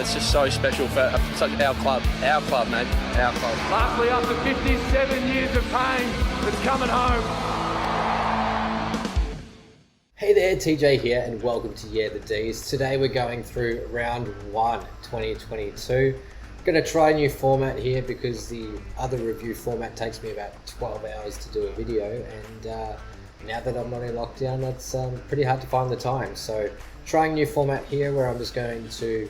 it's just so special for such our club, mate, our club. Lastly, after 57 years of pain, it's coming home. Hey there, TJ here, and welcome to Yeahthedees. Today we're going through round 1, 2022. I'm going to try a new format here because the other review format takes me about 12 hours to do a video, and now that I'm not in lockdown, that's pretty hard to find the time. So trying a new format here where I'm just going to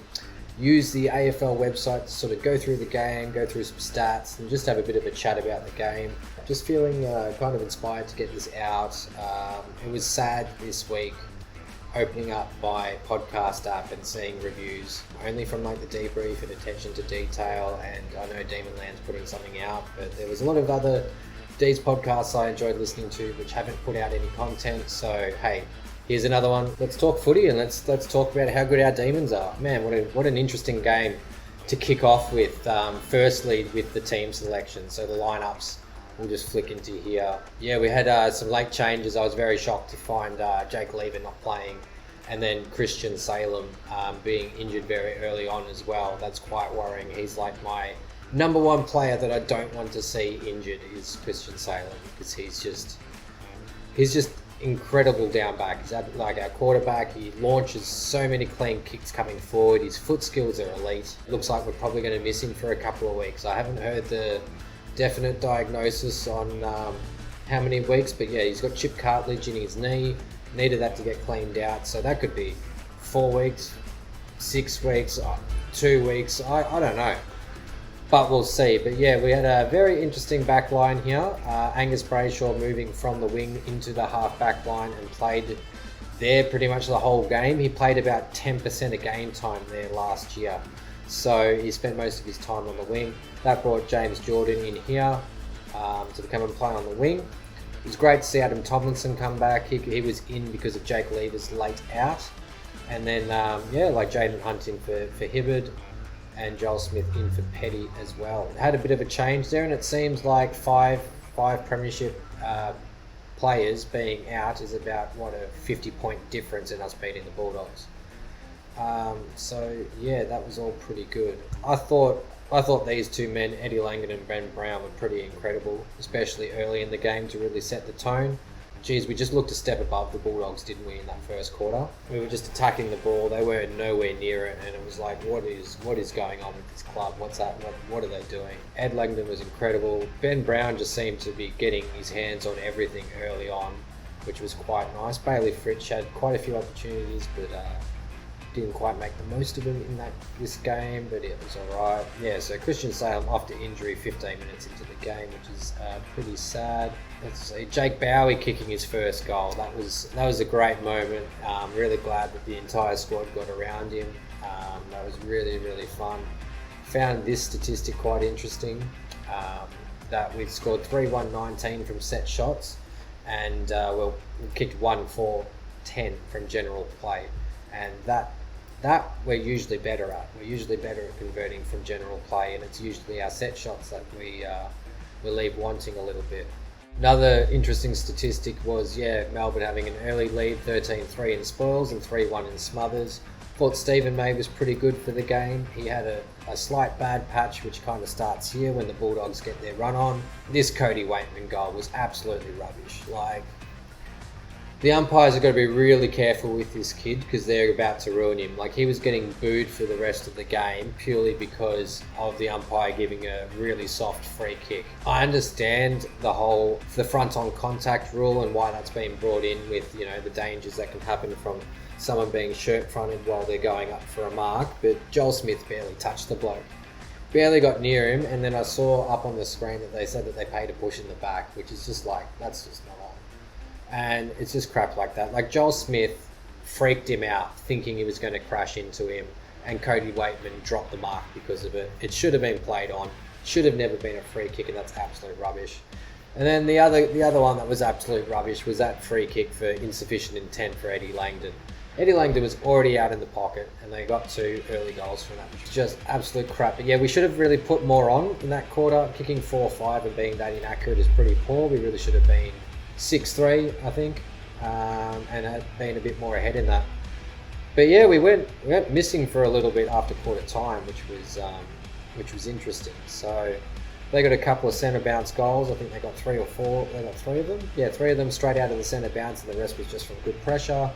use the AFL website to sort of go through the game, go through some stats, and just have a bit of a chat about the game. Just feeling kind of inspired to get this out. It was sad this week opening up my podcast app and seeing reviews only from like the debrief and attention to detail, and I know Demonland's putting something out, but there was a lot of other D's podcasts I enjoyed listening to which haven't put out any content. So hey, here's another one. Let's talk footy, and let's talk about how good our Demons are. Man, what an interesting game to kick off with. Firstly, with the team selection, so the lineups. We'll just flick into here. Yeah, we had some late changes. I was very shocked to find Jake Lever not playing, and then Christian Salem being injured very early on as well. That's quite worrying. He's like my number one player that I don't want to see injured is Christian Salem, because he's just incredible down back. He's like our quarterback. He launches so many clean kicks coming forward. His foot skills are elite. Looks like we're probably going to miss him for a couple of weeks. I haven't heard the definite diagnosis on how many weeks, but yeah, he's got chip cartilage in his knee. Needed that to get cleaned out, so that could be 4 weeks, 6 weeks, 2 weeks. I don't know, but we'll see. But yeah, we had a very interesting back line here. Angus Brayshaw moving from the wing into the half back line and played there pretty much the whole game. He played about 10% of game time there last year, so he spent most of his time on the wing. That brought James Jordan in here to come and play on the wing. It was great to see Adam Tomlinson come back. He was in because of Jake Lever's late out. And then, like Jaden Hunt in for Hibberd, and Joel Smith in for Petty as well. It had a bit of a change there, and it seems like five Premiership players being out is about, a 50-point difference in us beating the Bulldogs. So yeah, that was all pretty good. I thought these two men, Eddie Langdon and Ben Brown, were pretty incredible, especially early in the game to really set the tone. Geez, we just looked a step above the Bulldogs, didn't we, in that first quarter? We were just attacking the ball. They were nowhere near it, and it was like, what is going on with this club? What's that? What are they doing? Ed Langdon was incredible. Ben Brown just seemed to be getting his hands on everything early on, which was quite nice. Bailey Fritsch had quite a few opportunities, but didn't quite make the most of him in this game, but it was alright. Yeah, so Christian Salem after injury 15 minutes into the game, which is pretty sad. Let's see, Jake Bowie kicking his first goal. That was a great moment. Really glad that the entire squad got around him. That was really, really fun. Found this statistic quite interesting, that we've scored 3-1-19 from set shots, and we kicked 1-4-10 from general play, and that we're usually better at. We're usually better at converting from general play, and it's usually our set shots that we leave wanting a little bit. Another interesting statistic was, Melbourne having an early lead, 13-3 in spoils and 3-1 in smothers. Thought Stephen May was pretty good for the game. He had a slight bad patch, which kind of starts here when the Bulldogs get their run on. This Cody Waitman goal was absolutely rubbish. Like, the umpires have got to be really careful with this kid because they're about to ruin him. Like, he was getting booed for the rest of the game purely because of the umpire giving a really soft free kick. I understand the front on contact rule and why that's been brought in with, the dangers that can happen from someone being shirt fronted while they're going up for a mark, but Joel Smith barely touched the bloke. Barely got near him, and then I saw up on the screen that they said that they paid a push in the back, which is just like, that's just not on. And it's just crap like that. Like, Joel Smith freaked him out thinking he was going to crash into him, and Cody Waitman dropped the mark because of it. It should have been played on. Should have never been a free kick, and that's absolute rubbish. And then the other one that was absolute rubbish was that free kick for insufficient intent for Eddie Langdon. Eddie Langdon was already out in the pocket, and they got 2 early goals from that, which is just absolute crap. But yeah, we should have really put more on in that quarter. Kicking 4-5 and being that inaccurate is pretty poor. We really should have been 6-3, I think, and had been a bit more ahead in that. But yeah, we went missing for a little bit after quarter time, which was interesting. So they got a couple of centre bounce goals. I think they got 3 or 4. They got 3 of them. Yeah, 3 of them straight out of the centre bounce, and the rest was just from good pressure.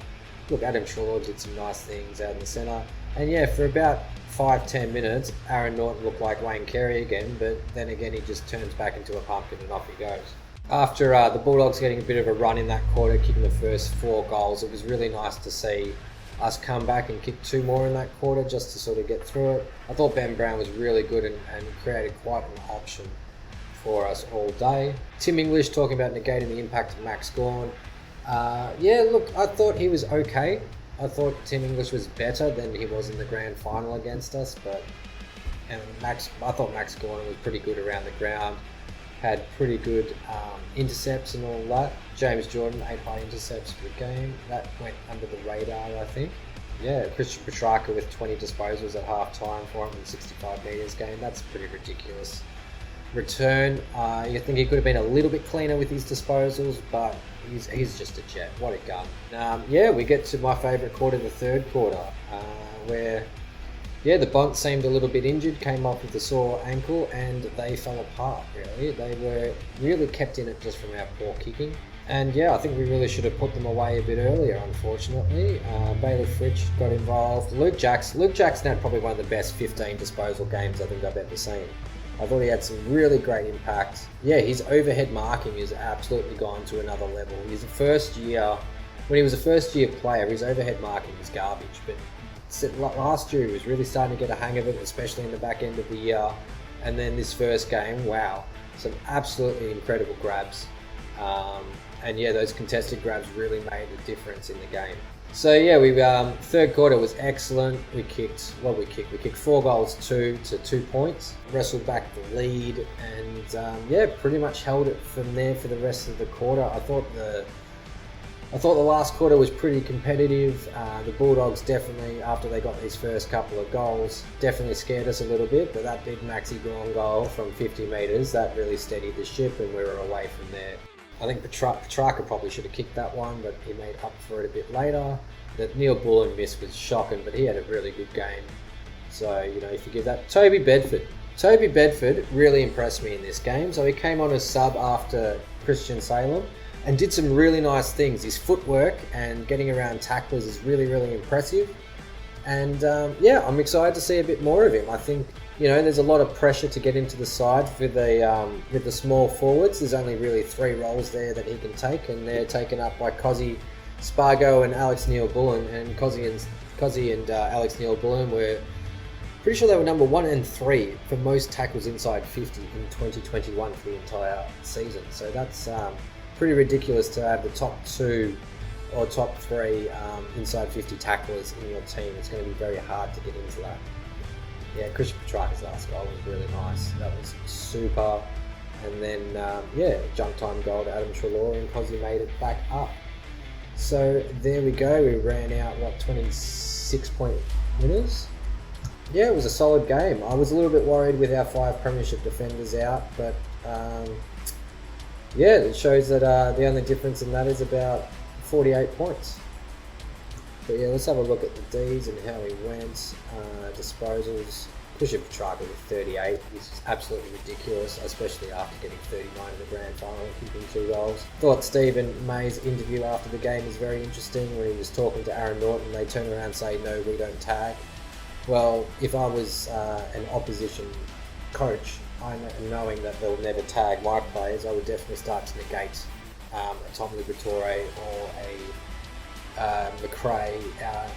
Look, Adam Treloar did some nice things out in the centre. And yeah, for about 5-10 minutes, Aaron Norton looked like Wayne Carey again, but then again he just turns back into a pumpkin and off he goes. After the Bulldogs getting a bit of a run in that quarter, kicking the first 4 goals, it was really nice to see us come back and kick 2 more in that quarter just to sort of get through it. I thought Ben Brown was really good and created quite an option for us all day. Tim English talking about negating the impact of Max Gawn. Yeah, look, I thought he was okay. I thought Tim English was better than he was in the grand final against us, but I thought Max Gawn was pretty good around the ground, had pretty good intercepts and all that. James Jordan, 8 high intercepts for the game. That went under the radar, I think. Yeah, Christian Petrarca with 20 disposals at half-time, 465 metres game. That's pretty ridiculous. Return, you think he could have been a little bit cleaner with his disposals, but he's just a jet. What a gun. Yeah, we get to my favourite quarter, the third quarter, where the Bont seemed a little bit injured, came off with a sore ankle, and they fell apart, really. They were really kept in it just from our poor kicking. And yeah, I think we really should have put them away a bit earlier, unfortunately. Bailey Fritsch got involved. Luke Jackson had probably one of the best 15 disposal games I think I've ever seen. I thought he had some really great impact. Yeah, his overhead marking has absolutely gone to another level. When he was a first year player, his overhead marking was garbage. But last year he was really starting to get a hang of it, especially in the back end of the year. And then this first game, wow, some absolutely incredible grabs. And yeah, those contested grabs really made a difference in the game. So yeah, third quarter was excellent. We kicked 4 goals to 2 points, wrestled back the lead, and pretty much held it from there for the rest of the quarter. I thought the last quarter was pretty competitive. The Bulldogs definitely, after they got these first couple of goals, definitely scared us a little bit, but that big Maxi Gawn goal from 50 metres, that really steadied the ship, and we were away from there. I think Petrarca probably should have kicked that one, but he made up for it a bit later. The Neil Bullen miss was shocking, but he had a really good game. So, if you give that... Toby Bedford really impressed me in this game. So he came on as sub after Christian Salem and did some really nice things. His footwork and getting around tacklers is really, really impressive. And I'm excited to see a bit more of him. I think, there's a lot of pressure to get into the side with the small forwards. There's only really 3 roles there that he can take, and they're taken up by Cozzy Spargo and Alex Neil-Bullen. And Cozzy and Alex Neil-Bullen were pretty sure they were number 1 and 3 for most tackles inside 50 in 2021 for the entire season. So that's pretty ridiculous to have the top 2 or top 3 inside 50 tacklers in your team. It's going to be very hard to get into that. Yeah, Christian Petrarca's last goal was really nice. That was super. And then, jump time goal to Adam Treloar, and Cozzy made it back up. So there we go. We ran out, 26-point winners? Yeah, it was a solid game. I was a little bit worried with our 5 Premiership defenders out, but it shows that the only difference in that is about 48 points. But yeah, let's have a look at the D's and how he went. Disposals. Christian Petrarca with 38, which is absolutely ridiculous, especially after getting 39 in the grand final and kicking 2 goals. Thought Stephen May's interview after the game was very interesting. When he was talking to Aaron Norton, they turn around and say, no, we don't tag. Well, if I was an opposition coach, knowing that they'll never tag my players, I would definitely start to negate a Tom Liberatore or a McRae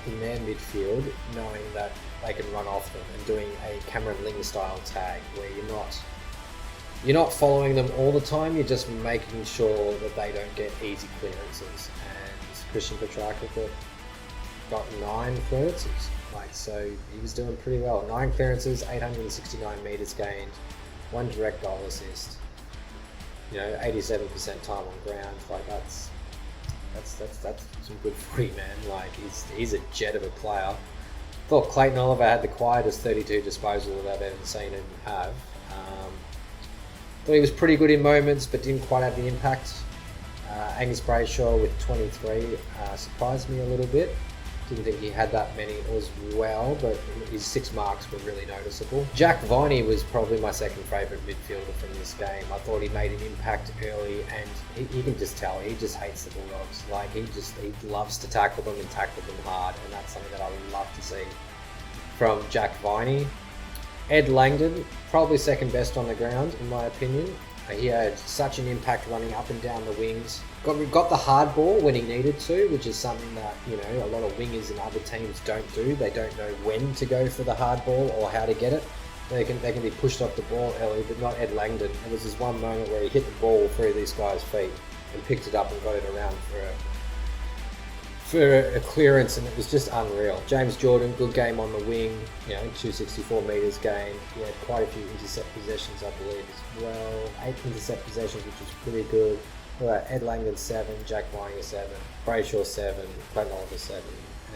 in their midfield, knowing that they can run off them, and doing a Cameron Ling style tag where you're not following them all the time, you're just making sure that they don't get easy clearances. And Christian Petrarca got 9 clearances. So he was doing pretty well. 9 clearances, 869 metres gained, 1 direct goal assist. 87% time on ground. That's some good footy, man. He's a jet of a player. Thought Clayton Oliver had the quietest 32 disposal that I've ever seen him have. Thought he was pretty good in moments, but didn't quite have the impact. Angus Brayshaw with 23 surprised me a little bit. Didn't think he had that many as well, but his 6 marks were really noticeable. Jack Viney was probably my second favourite midfielder from this game. I thought he made an impact early, and you can just tell he just hates the Bulldogs. Like he loves to tackle them and tackle them hard, and that's something that I would love to see from Jack Viney. Ed Langdon, probably second best on the ground in my opinion. He had such an impact running up and down the wings. Got the hard ball when he needed to, which is something that, you know, a lot of wingers in other teams don't do. They don't know when to go for the hard ball or how to get it. They can be pushed off the ball early, but not Ed Langdon. There was this one moment where he hit the ball through these guys' feet and picked it up and got it around for a clearance, and it was just unreal. James Jordan, good game on the wing, you know, 264 metres game. He had quite a few intercept possessions, I believe, as well. 8 intercept possessions, which was pretty good. Ed Langdon 7, Jack Viney 7, Brayshaw 7, Clayton Oliver 7,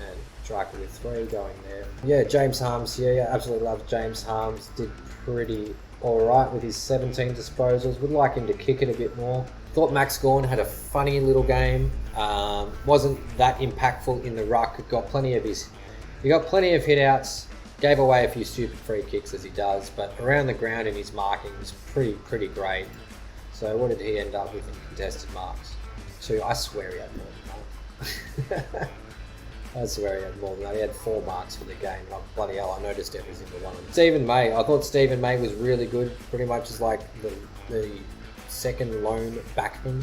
and Drake with 3 going there. Yeah, James Harms, yeah, absolutely love James Harms. Did pretty alright with his 17 disposals. Would like him to kick it a bit more. Thought Max Gawn had a funny little game. Wasn't that impactful in the ruck. He got plenty of hit outs. Gave away a few stupid free kicks as he does, but around the ground in his marking was pretty great. So what did he end up with in contested marks? 2. I swear he had more than that. I swear he had more than that. He had 4 marks for the game. Like, bloody hell, I noticed every single one of them. Stephen May. I thought Stephen May was really good. Pretty much as like the second lone backman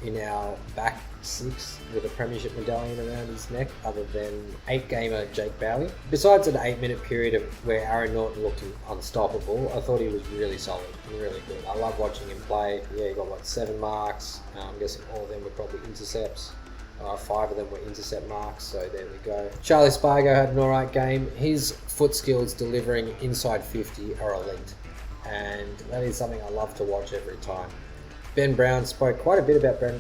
in our back 6 with a Premiership medallion around his neck, other than 8-gamer Jake Bowie. Besides an 8-minute period where Aaron Norton looked unstoppable, I thought he was really solid and really good. I love watching him play. Yeah, he got 7 marks. I'm guessing all of them were probably intercepts. 5 of them were intercept marks, so there we go. Charlie Spargo had an alright game. His foot skills delivering inside 50 are elite, and that is something I love to watch every time. Ben Brown spoke quite a bit about Ben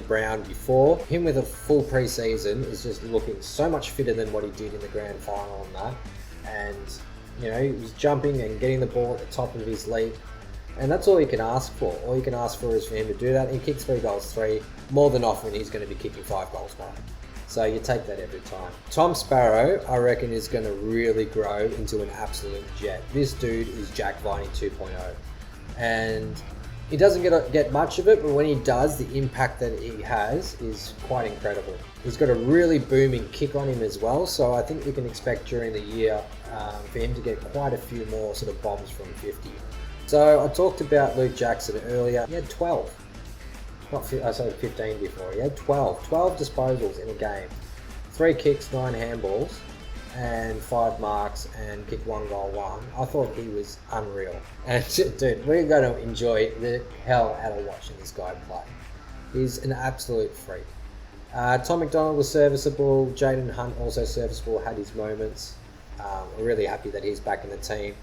Brown before. Him with a full pre-season is just looking so much fitter than what he did in the grand final and that. And, you know, he was jumping and getting the ball at the top of his leap. And that's all you can ask for. All you can ask for is for him to do that. He kicks 3 goals 3. More than often, he's going to be kicking 5 goals 1. So you take that every time. Tom Sparrow, I reckon, is going to really grow into an absolute jet. This dude is Jack Viney 2.0. And he doesn't get much of it, but when he does, the impact that he has is quite incredible. He's got a really booming kick on him as well, so I think we can expect during the year for him to get quite a few more sort of bombs from 50. So I talked about Luke Jackson earlier. He had 12. I said 15 before. He had 12 disposals in a game. 3 kicks, 9 handballs, and 5 marks, and kicked 1 goal 1. I thought he was unreal. And dude, we're going to enjoy the hell out of watching this guy play. He's an absolute freak. Tom McDonald was serviceable. Jaden Hunt also serviceable, had his moments. We're really happy that he's back in the team.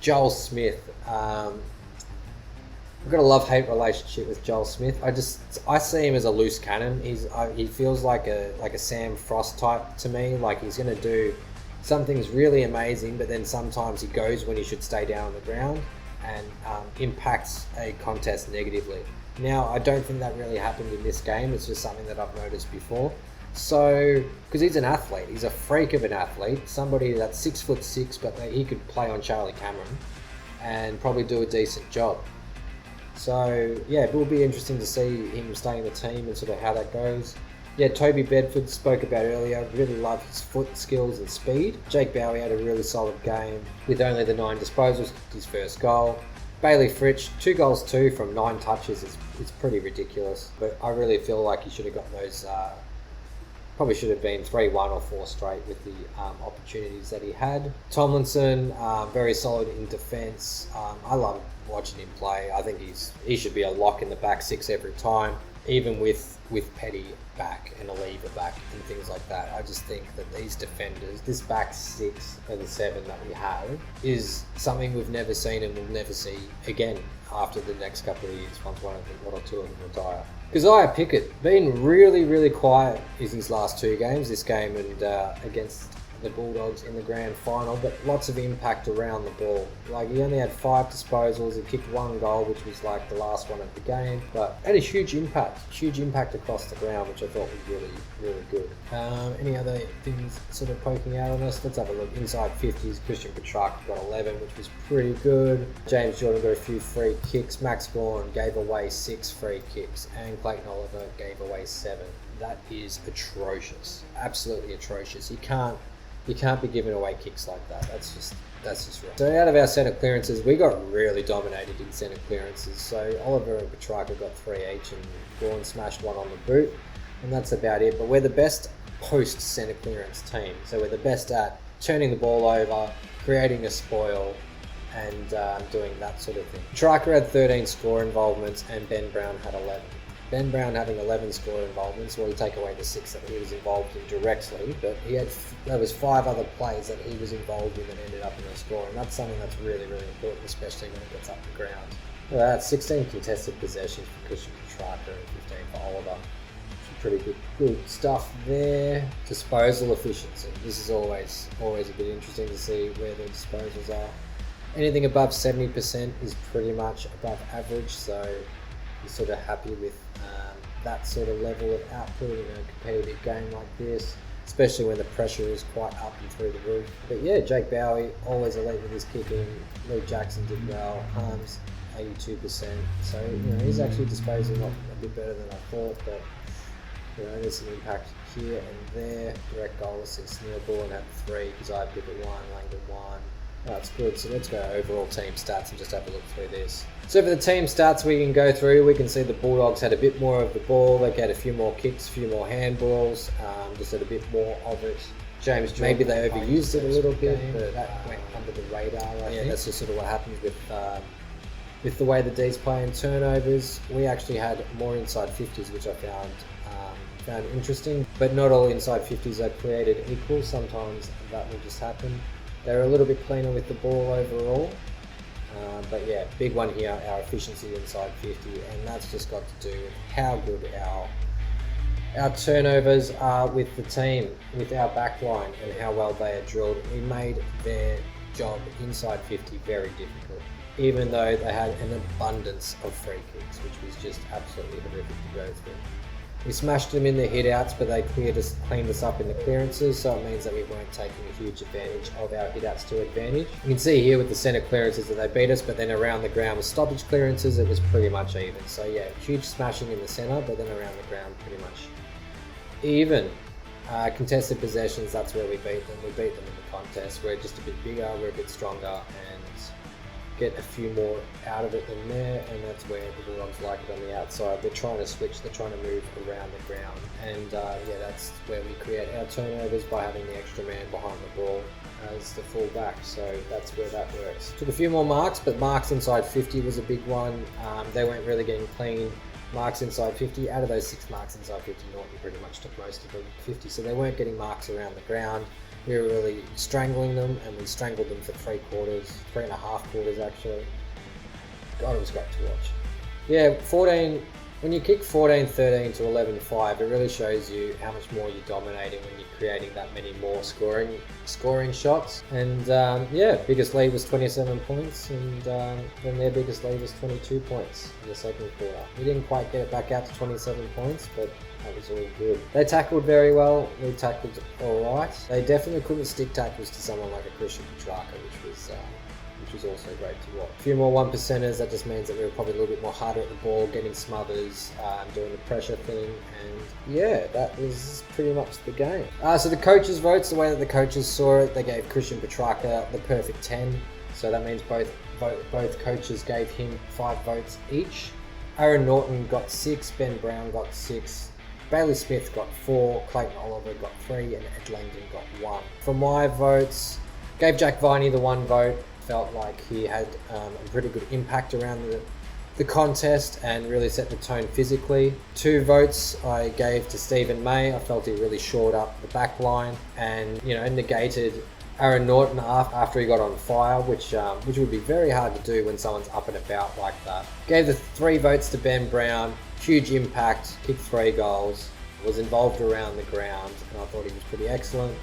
Joel Smith. I've got a love-hate relationship with Joel Smith. I see him as a loose cannon. He feels like a Sam Frost type to me. Like he's going to do something's really amazing, but then sometimes he goes when he should stay down on the ground and impacts a contest negatively. Now, I don't think that really happened in this game. It's just something that I've noticed before. So, because he's an athlete, he's a freak of an athlete, somebody that's 6'6", but he could play on Charlie Cameron and probably do a decent job. So, yeah, it will be interesting to see him stay in the team and sort of how that goes. Yeah, Toby Bedford spoke about earlier, really loved his foot skills and speed. Jake Bowie had a really solid game with only the 9 disposals, his first goal. Bailey Fritsch, 2 goals 2 from 9 touches is pretty ridiculous, but I really feel like he should have got those, probably should have been 3-1 or 4 straight with the opportunities that he had. Tomlinson, very solid in defence. I love watching him play. I think he should be a lock in the back 6 every time, even with Petty back and a lever back and things like that. I just think that these defenders, this back 6 and 7 that we have, is something we've never seen and we'll never see again after the next couple of years, once one or 2 of them retire. Keziah Pickett, been really quiet in his last 2 games, this game and against the Bulldogs in the grand final, but lots of impact around the ball. Like, he only had 5 disposals, he kicked 1 goal, which was like the last one of the game, but had a huge impact across the ground, which I thought was really, really good. Any other things sort of poking out on us? Let's have a look. Inside 50s, Christian Petrarca got 11, which was pretty good. James Jordan got a few free kicks. Max Gawn gave away 6 free kicks, and Clayton Oliver gave away 7. That is atrocious, absolutely atrocious. You can't be giving away kicks like that. That's just wrong. So out of our centre clearances, we got really dominated in centre clearances. So Oliver and Petrarca got 3 each, and Gawn smashed 1 on the boot, and that's about it. But we're the best post centre clearance team. So we're the best at turning the ball over, creating a spoil, and doing that sort of thing. Petrarca had 13 score involvements, and Ben Brown had 11. Ben Brown having 11 score involvements, well, you take away the 6 that he was involved in directly, but there was 5 other plays that he was involved in that ended up in a score, and that's something that's really, really important, especially when it gets up the ground. Well, that's 16 contested possessions for Christian Petrarca and 15 for Oliver. Pretty good stuff there. Disposal efficiency. This is always a bit interesting to see where the disposals are. Anything above 70% is pretty much above average, so you're sort of happy with that sort of level of output in a competitive game like this, especially when the pressure is quite up and through the roof. But yeah, Jake Bowie, always elite with his kicking. Luke Jackson did well. Harms, 82%. So, he's actually disposing of a bit better than I thought, but there's some impact here and there. Direct goal assist. Neil Bullen had 3, Isaiah Pickett 1, Langdon 1. That's good. So let's go overall team stats and just have a look through this. So for the team stats we can go through, we can see the Bulldogs had a bit more of the ball. They had a few more kicks, a few more handballs, just had a bit more of it. James Jordan, maybe they overused it a little bit, but that went under the radar, I think. That's just sort of what happens with the way the D's play in turnovers. We actually had more inside 50s, which I found interesting, but not all inside 50s are created equal. Sometimes that will just happen. They're a little bit cleaner with the ball overall, but yeah, big one here, our efficiency inside 50, and that's just got to do with how good our turnovers are with the team, with our back line, and how well they are drilled. We made their job inside 50 very difficult, even though they had an abundance of free kicks, which was just absolutely horrific to go through. We smashed them in the hit-outs, but they cleaned us up in the clearances, so it means that we weren't taking a huge advantage of our hit-outs to advantage. You can see here with the centre clearances that they beat us, but then around the ground with stoppage clearances, it was pretty much even. So yeah, huge smashing in the centre, but then around the ground, pretty much even. Contested possessions, that's where we beat them. We beat them in the contest. We're just a bit bigger, we're a bit stronger, and get a few more out of it than there, and that's where the Bulldogs like it on the outside. They're trying to switch, they're trying to move around the ground, and that's where we create our turnovers, by having the extra man behind the ball as the full back. So that's where that works. Took a few more marks, but marks inside 50 was a big one. They weren't really getting clean marks inside 50. Out of those 6 marks inside 50, Norton pretty much took most of them 50, so they weren't getting marks around the ground. We were really strangling them, and we strangled them for 3 and a half quarters actually. God, it was great to watch. Yeah, 14. When you kick 14-13 to 11-5, it really shows you how much more you're dominating when you're creating that many more scoring shots. And biggest lead was 27 points, and then their biggest lead was 22 points in the second quarter. We didn't quite get it back out to 27 points, but that was all good. They tackled very well. We tackled all right. They definitely couldn't stick tackles to someone like a Christian Petrarca, which was also great to watch. A few more 1%ers, that just means that we were probably a little bit more harder at the ball, getting smothers, doing the pressure thing, and yeah, that was pretty much the game. So the coaches' votes, the way that the coaches saw it, they gave Christian Petrarca the perfect 10, so that means both coaches gave him 5 votes each. Aaron Norton got 6, Ben Brown got 6, Bailey Smith got 4, Clayton Oliver got 3, and Ed Langdon got 1. For my votes, gave Jack Viney the 1 vote. Felt like he had a pretty good impact around the contest and really set the tone physically. 2 votes I gave to Stephen May. I felt he really shored up the back line and negated Aaron Norton after he got on fire, which would be very hard to do when someone's up and about like that. Gave the 3 votes to Ben Brown. Huge impact, kicked 3 goals, was involved around the ground, and I thought he was pretty excellent.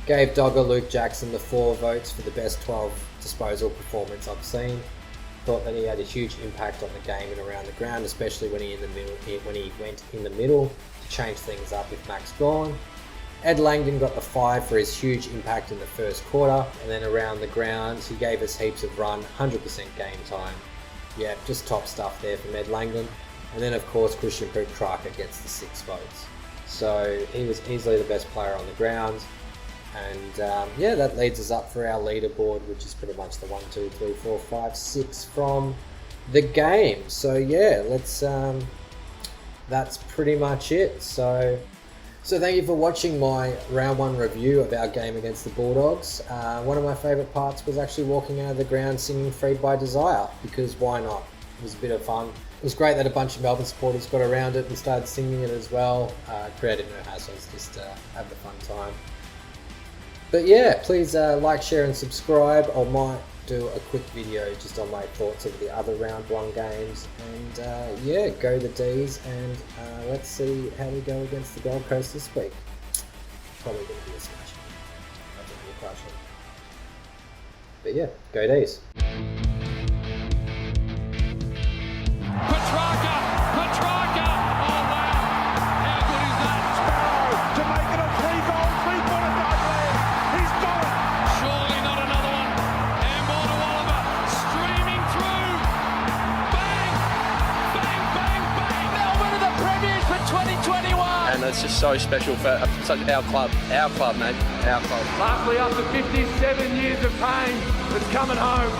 Gave Dogger Luke Jackson the 4 votes for the best 12 disposal performance I've seen. Thought that he had a huge impact on the game and around the ground, especially when he went in the middle to change things up with Max gone. Ed Langdon got the 5 for his huge impact in the first quarter, and then around the ground he gave us heaps of run, 100% game time. Yeah, just top stuff there from Ed Langdon. And then of course Christian Petrarca gets the 6 votes. So he was easily the best player on the ground. And yeah, that leads us up for our leaderboard, which is pretty much the 1, 2, 3, 4, 5, 6 from the game. So yeah, that's pretty much it. So thank you for watching my round 1 review of our game against the Bulldogs. One of my favourite parts was actually walking out of the ground singing Freed by Desire, because why not? It was a bit of fun. It was great that a bunch of Melbourne supporters got around it and started singing it as well. Created no hassles, just have the fun time. But yeah, please like, share and subscribe. I might do a quick video just on my thoughts of the other round 1 games. And yeah, go the D's, and let's see how we go against the Gold Coast this week. Probably going to be a smash. I think we'll crush it. But yeah, go D's. Petrarca! Oh wow! How good is that? Sparrow to make it a 3-goal, 3-pointer dive. He's got it! Surely not another one. Handball to Oliver. Streaming through. Bang! Bang, bang, bang! Melbourne are the premiers for 2021! And it's just so special for such our club, mate, our club. Lastly, after 57 years of pain, it's coming home.